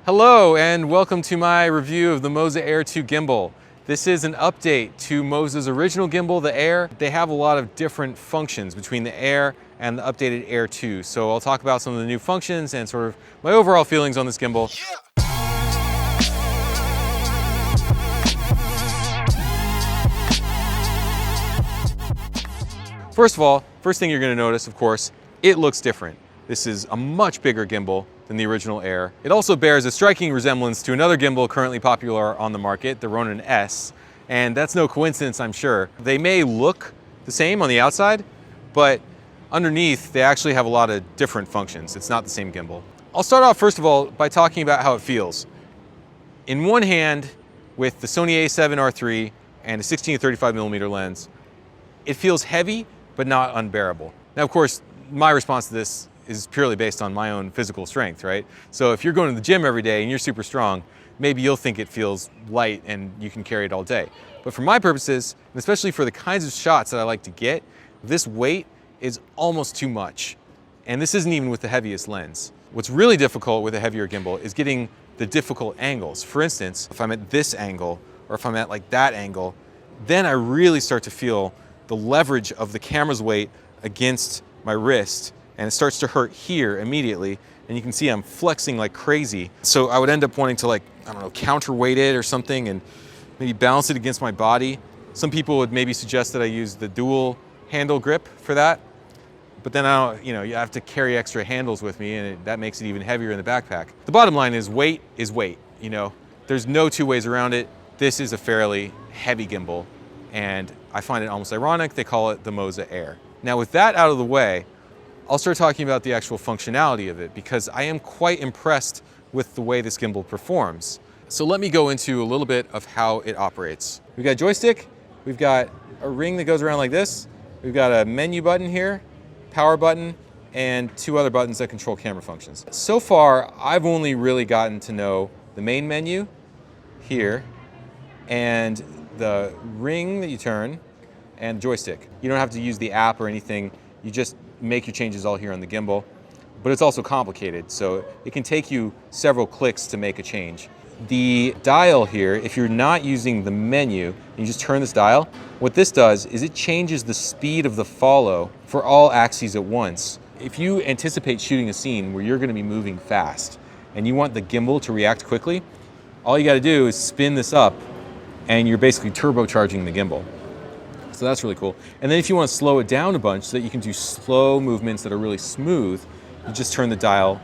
Hello and welcome to my review of the Moza Air 2 gimbal. This is an update to Moza's original gimbal, the Air. They have a lot of different functions between the Air and the updated Air 2. So I'll talk about some of the new functions and sort of my overall feelings on this gimbal. First of all, first thing you're going to notice, of course, it looks different. This is a much bigger gimbal than the original Air. It also bears a striking resemblance to another gimbal currently popular on the market, the Ronin S, and that's no coincidence, I'm sure. They may look the same on the outside, but underneath they actually have a lot of different functions. It's not the same gimbal. I'll start off first of all by talking about how it feels. In one hand, with the Sony A7R III and a 16-35mm lens, it feels heavy but not unbearable. Now, of course, my response to this is purely based on my own physical strength, right? So if you're going to the gym every day and you're super strong, maybe you'll think it feels light and you can carry it all day. But for my purposes, and especially for the kinds of shots that I like to get, this weight is almost too much. And this isn't even with the heaviest lens. What's really difficult with a heavier gimbal is getting the difficult angles. For instance, if I'm at this angle or if I'm at like that angle, then I really start to feel the leverage of the camera's weight against my wrist, and it starts to hurt here immediately, and you can see I'm flexing like crazy. So I would end up wanting to, like, I don't know, counterweight it or something and maybe balance it against my body. Some people would maybe suggest that I use the dual handle grip for that, but then I don't, you know, you have to carry extra handles with me, and that makes it even heavier in the backpack. The bottom line is weight, you know. There's no two ways around it. This is a fairly heavy gimbal, and I find it almost ironic they call it the Moza Air. Now, with that out of the way, I'll start talking about the actual functionality of it, because I am quite impressed with the way this gimbal performs. So let me go into a little bit of how it operates. We've got a joystick, we've got a ring that goes around like this, we've got a menu button here, power button, and two other buttons that control camera functions. So far, I've only really gotten to know the main menu here and the ring that you turn and joystick. You don't have to use the app or anything. You just make your changes all here on the gimbal, but it's also complicated, so it can take you several clicks to make a change. The dial here, if you're not using the menu, you just turn this dial, what this does is it changes the speed of the follow for all axes at once. If you anticipate shooting a scene where you're going to be moving fast and you want the gimbal to react quickly, all you got to do is spin this up and you're basically turbocharging the gimbal. So that's really cool. And then if you want to slow it down a bunch so that you can do slow movements that are really smooth, you just turn the dial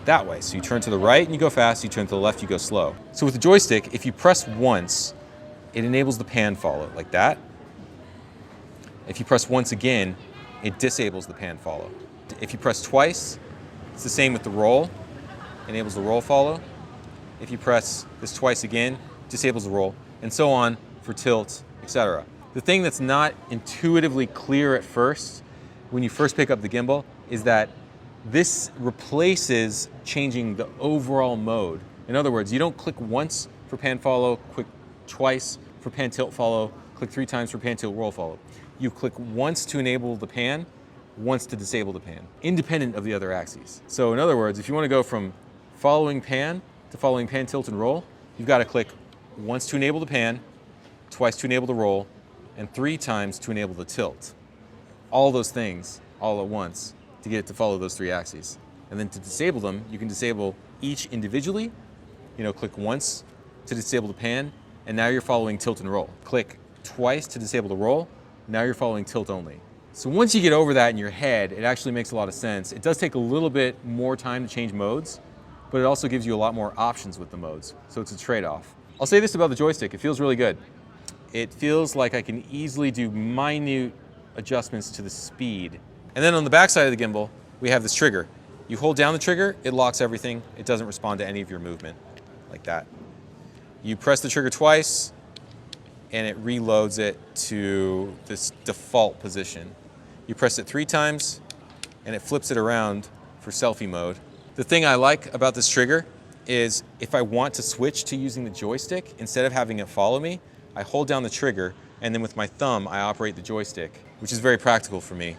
that way. So you turn to the right and you go fast, you turn to the left, you go slow. So with the joystick, if you press once, it enables the pan follow, like that. If you press once again, it disables the pan follow. If you press twice, it's the same with the roll, enables the roll follow. If you press this twice again, disables the roll, and so on for tilt, etc. The thing that's not intuitively clear at first, when you first pick up the gimbal, is that this replaces changing the overall mode. In other words, you don't click once for pan follow, click twice for pan tilt follow, click 3 times for pan tilt roll follow. You click once to enable the pan, once to disable the pan, independent of the other axes. So in other words, if you want to go from following pan to following pan tilt and roll, you've got to click once to enable the pan, twice to enable the roll, and 3 times to enable the tilt. All those things all at once to get it to follow those 3 axes. And then to disable them, you can disable each individually. You know, click once to disable the pan, and now you're following tilt and roll. Click twice to disable the roll, now you're following tilt only. So once you get over that in your head, it actually makes a lot of sense. It does take a little bit more time to change modes, but it also gives you a lot more options with the modes. So it's a trade-off. I'll say this about the joystick, it feels really good. It feels like I can easily do minute adjustments to the speed. And then on the back side of the gimbal, we have this trigger. You hold down the trigger, it locks everything. It doesn't respond to any of your movement, like that. You press the trigger twice, and it reloads it to this default position. You press it 3 times, and it flips it around for selfie mode. The thing I like about this trigger is if I want to switch to using the joystick, instead of having it follow me, I hold down the trigger, and then with my thumb, I operate the joystick, which is very practical for me.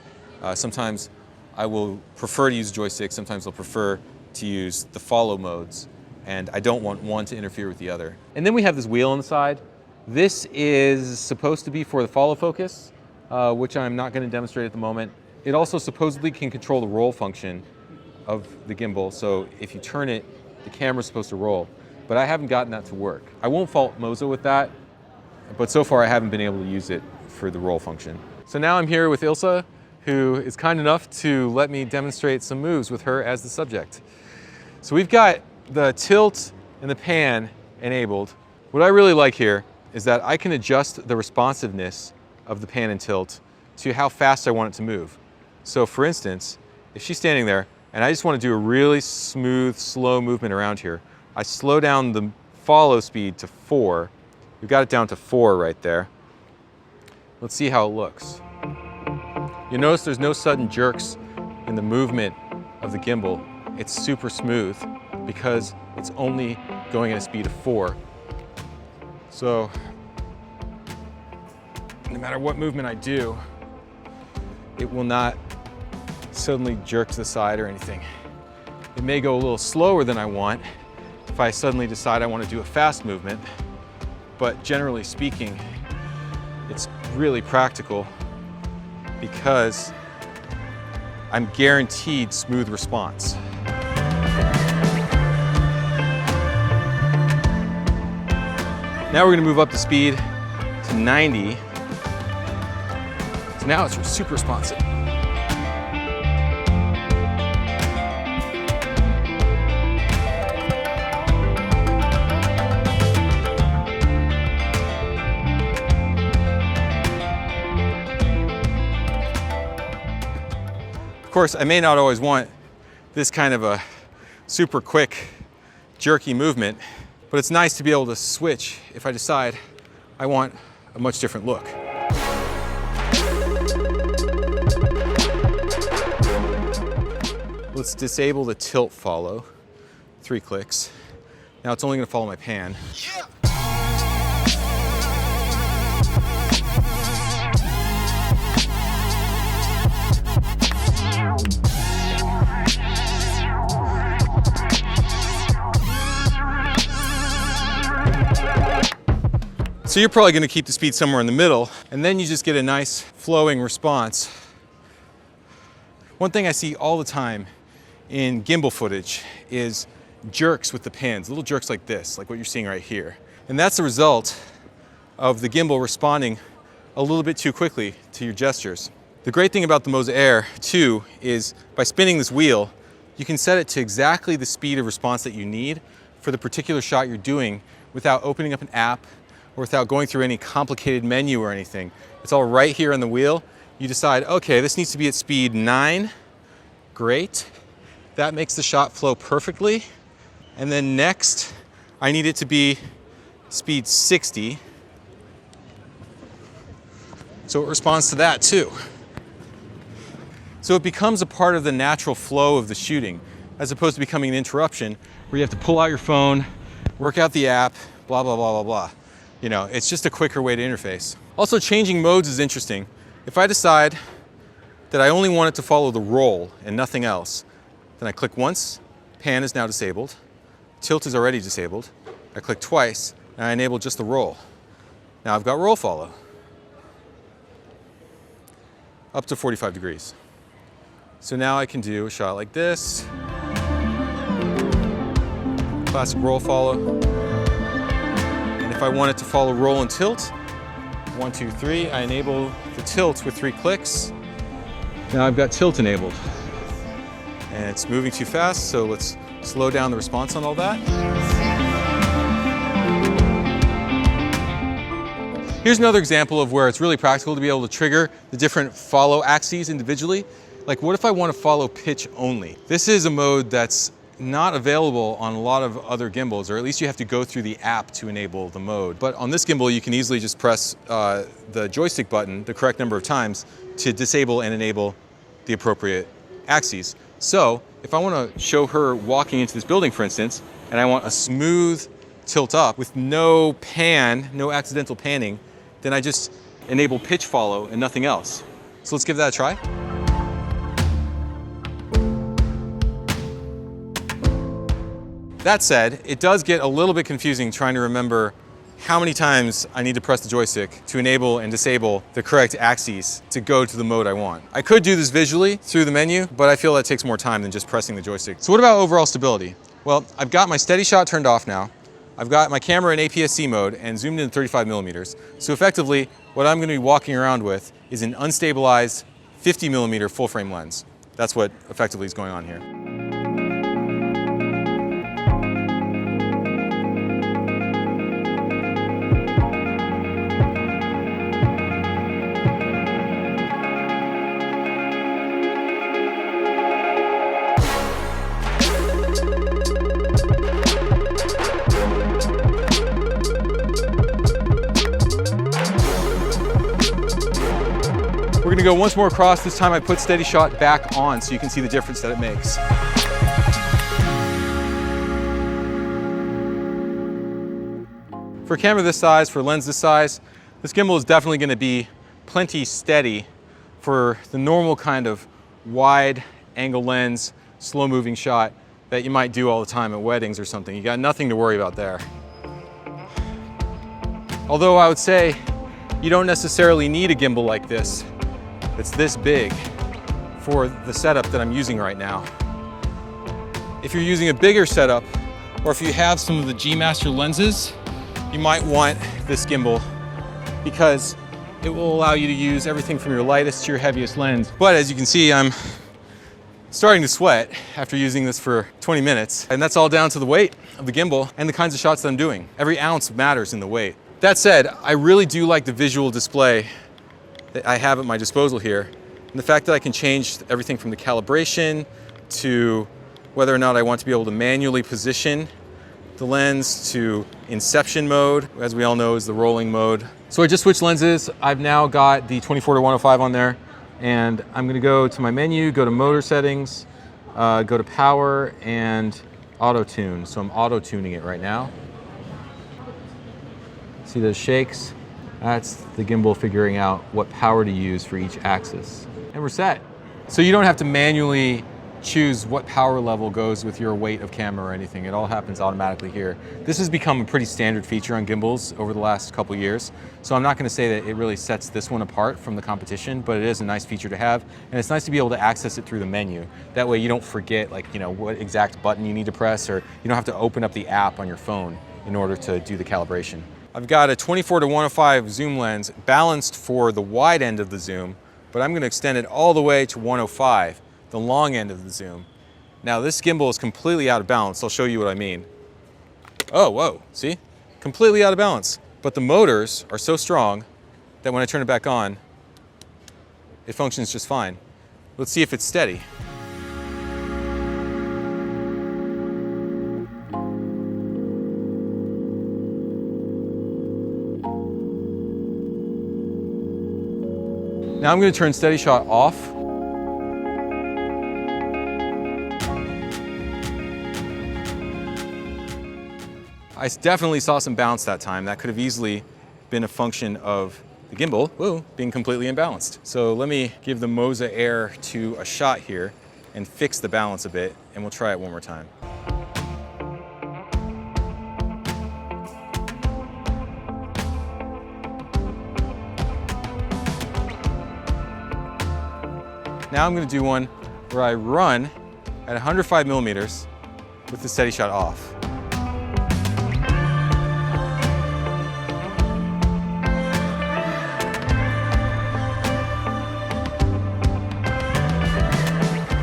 Sometimes I will prefer to use a joystick, sometimes I'll prefer to use the follow modes. and I don't want one to interfere with the other. And then we have this wheel on the side. This is supposed to be for the follow focus, which I'm not going to demonstrate at the moment. It also supposedly can control the roll function of the gimbal, so if you turn it, the camera's supposed to roll. But I haven't gotten that to work. I won't fault Moza with that, but so far I haven't been able to use it for the roll function. So now I'm here with Ilsa, who is kind enough to let me demonstrate some moves with her as the subject. So we've got the tilt and the pan enabled. What I really like here is that I can adjust the responsiveness of the pan and tilt to how fast I want it to move. So for instance, if she's standing there and I just want to do a really smooth, slow movement around here, I slow down the follow speed to 4. We've got it down to 4 right there. Let's see how it looks. You notice there's no sudden jerks in the movement of the gimbal. It's super smooth because it's only going at a speed of 4. So no matter what movement I do, it will not suddenly jerk to the side or anything. It may go a little slower than I want if I suddenly decide I want to do a fast movement, but generally speaking, it's really practical because I'm guaranteed smooth response. Now we're going to move up the speed to 90. So now it's super responsive. Of course, I may not always want this kind of a super quick, jerky movement, but it's nice to be able to switch if I decide I want a much different look. Let's disable the tilt follow. 3 clicks. Now it's only going to follow my pan. Yeah. So you're probably going to keep the speed somewhere in the middle, and then you just get a nice flowing response. One thing I see all the time in gimbal footage is jerks with the pans, little jerks like this, like what you're seeing right here. And that's the result of the gimbal responding a little bit too quickly to your gestures. The great thing about the Moza Air, too, is by spinning this wheel, you can set it to exactly the speed of response that you need for the particular shot you're doing without opening up an app or without going through any complicated menu or anything. It's all right here on the wheel. You decide, okay, this needs to be at speed 9. Great. That makes the shot flow perfectly. And then next, I need it to be speed 60. So it responds to that too. So it becomes a part of the natural flow of the shooting, as opposed to becoming an interruption where you have to pull out your phone, work out the app, blah, blah, blah, blah, blah. You know, it's just a quicker way to interface. Also, changing modes is interesting. If I decide that I only want it to follow the roll and nothing else, then I click once, pan is now disabled, tilt is already disabled, I click twice, and I enable just the roll. Now I've got roll follow, up to 45 degrees. So now I can do a shot like this, classic roll follow. If I want it to follow roll and tilt, 1, 2, 3, I enable the tilt with 3 clicks. Now I've got tilt enabled. And it's moving too fast, so let's slow down the response on all that. Here's another example of where it's really practical to be able to trigger the different follow axes individually. Like, what if I want to follow pitch only? This is a mode that's not available on a lot of other gimbals, or at least you have to go through the app to enable the mode. But on this gimbal, you can easily just press the joystick button the correct number of times to disable and enable the appropriate axes. So if I want to show her walking into this building, for instance, and I want a smooth tilt up with no pan, no accidental panning, then I just enable pitch follow and nothing else. So let's give that a try. That said, it does get a little bit confusing trying to remember how many times I need to press the joystick to enable and disable the correct axes to go to the mode I want. I could do this visually through the menu, but I feel that takes more time than just pressing the joystick. So what about overall stability? Well, I've got my steady shot turned off now. I've got my camera in APS-C mode and zoomed in 35 millimeters. So effectively, what I'm gonna be walking around with is an unstabilized 50 millimeter full frame lens. That's what effectively is going on here. We're gonna go once more across. This time I put steady shot back on so you can see the difference that it makes. For a camera this size, for a lens this size, this gimbal is definitely gonna be plenty steady for the normal kind of wide angle lens, slow moving shot that you might do all the time at weddings or something. You got nothing to worry about there. Although I would say you don't necessarily need a gimbal like this. It's this big for the setup that I'm using right now. If you're using a bigger setup, or if you have some of the G Master lenses, you might want this gimbal because it will allow you to use everything from your lightest to your heaviest lens. But as you can see, I'm starting to sweat after using this for 20 minutes, and that's all down to the weight of the gimbal and the kinds of shots that I'm doing. Every ounce matters in the weight. That said, I really do like the visual display that I have at my disposal here. And the fact that I can change everything from the calibration to whether or not I want to be able to manually position the lens to inception mode, as we all know is the rolling mode. So I just switched lenses. I've now got the 24-105 on there, and I'm gonna go to my menu, go to motor settings, go to power and auto tune. So I'm auto tuning it right now. See those shakes? That's the gimbal figuring out what power to use for each axis. And we're set. So you don't have to manually choose what power level goes with your weight of camera or anything. It all happens automatically here. This has become a pretty standard feature on gimbals over the last couple years. So I'm not gonna say that it really sets this one apart from the competition, but it is a nice feature to have. And it's nice to be able to access it through the menu. That way you don't forget what exact button you need to press, or you don't have to open up the app on your phone in order to do the calibration. I've got a 24-105 zoom lens balanced for the wide end of the zoom, but I'm going to extend it all the way to 105, the long end of the zoom. Now this gimbal is completely out of balance. I'll show you what I mean. Oh, whoa, see? Completely out of balance. But the motors are so strong that when I turn it back on, it functions just fine. Let's see if it's steady. Now I'm going to turn steady shot off. I definitely saw some bounce that time. That could have easily been a function of the gimbal being completely imbalanced. So let me give the Moza Air a shot here and fix the balance a bit, and we'll try it one more time. Now I'm going to do one where I run at 105 millimeters with the steady shot off.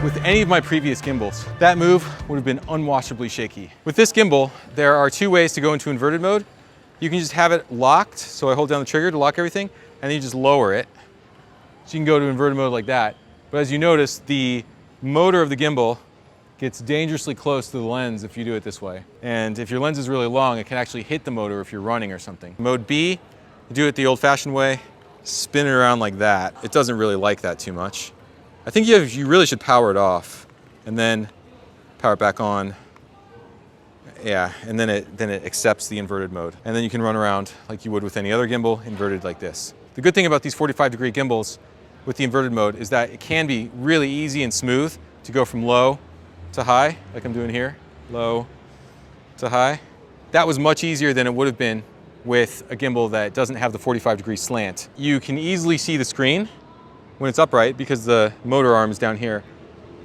With any of my previous gimbals, that move would have been unwashably shaky. With this gimbal, there are two ways to go into inverted mode. You can just have it locked, so I hold down the trigger to lock everything, and then you just lower it. So you can go to inverted mode like that. But as you notice, the motor of the gimbal gets dangerously close to the lens if you do it this way. And if your lens is really long, it can actually hit the motor if you're running or something. Mode B, you do it the old-fashioned way, spin it around like that. It doesn't really like that too much. I think you really should power it off and then power it back on. Yeah, and then it accepts the inverted mode. And then you can run around like you would with any other gimbal, inverted like this. The good thing about these 45-degree gimbals with the inverted mode is that it can be really easy and smooth to go from low to high, like I'm doing here. Low, to high. That was much easier than it would have been with a gimbal that doesn't have the 45-degree slant. You can easily see the screen when it's upright because the motor arm is down here.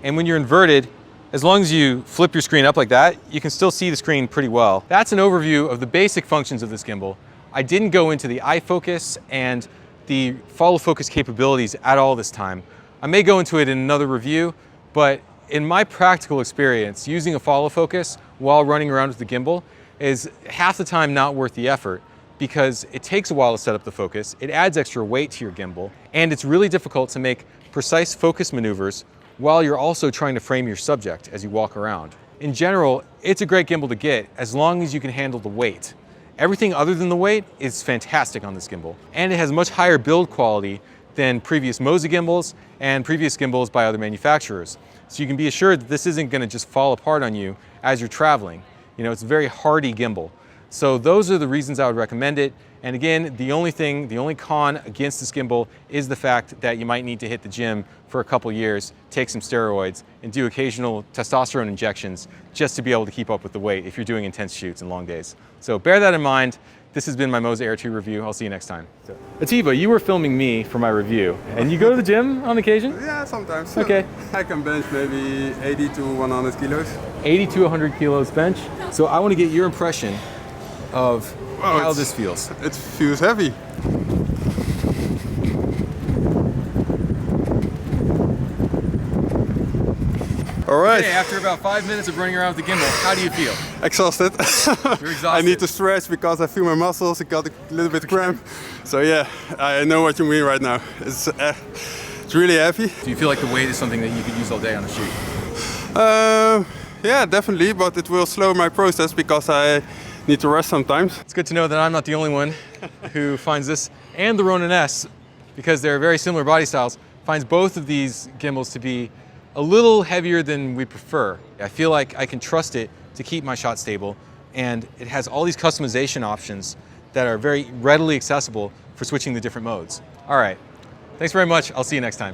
And when you're inverted, as long as you flip your screen up like that, you can still see the screen pretty well. That's an overview of the basic functions of this gimbal. I didn't go into the eye focus and the follow focus capabilities at all this time. I may go into it in another review, but in my practical experience, using a follow focus while running around with the gimbal is half the time not worth the effort because it takes a while to set up the focus, it adds extra weight to your gimbal, and it's really difficult to make precise focus maneuvers while you're also trying to frame your subject as you walk around. In general, it's a great gimbal to get as long as you can handle the weight. Everything other than the weight is fantastic on this gimbal, and it has much higher build quality than previous Moza gimbals and previous gimbals by other manufacturers. So you can be assured that this isn't going to just fall apart on you as you're traveling. You know, it's a very hardy gimbal. So those are the reasons I would recommend it. And again, the only con against this gimbal is the fact that you might need to hit the gym for a couple years, take some steroids, and do occasional testosterone injections just to be able to keep up with the weight if you're doing intense shoots and long days. So bear that in mind. This has been my Moza Air 2 review. I'll see you next time. Atiba, you were filming me for my review, and you go to the gym on occasion? Yeah, sometimes. Okay. I can bench maybe 80 to 100 kilos. 80 to 100 kilos bench. So I want to get your impression of how this feels. It feels heavy. All right. Okay, after about 5 minutes of running around with the gimbal, how do you feel? Exhausted. You're exhausted. I need to stretch because I feel my muscles. It got a little bit cramp. So yeah, I know what you mean right now. It's really heavy. Do you feel like the weight is something that you could use all day on a shoot? Yeah, definitely, but it will slow my process because I need to rest sometimes. It's good to know that I'm not the only one who finds this, and the Ronin S, because they're very similar body styles, finds both of these gimbals to be a little heavier than we prefer. I feel like I can trust it to keep my shot stable, and it has all these customization options that are very readily accessible for switching the different modes. All right, thanks very much. I'll see you next time.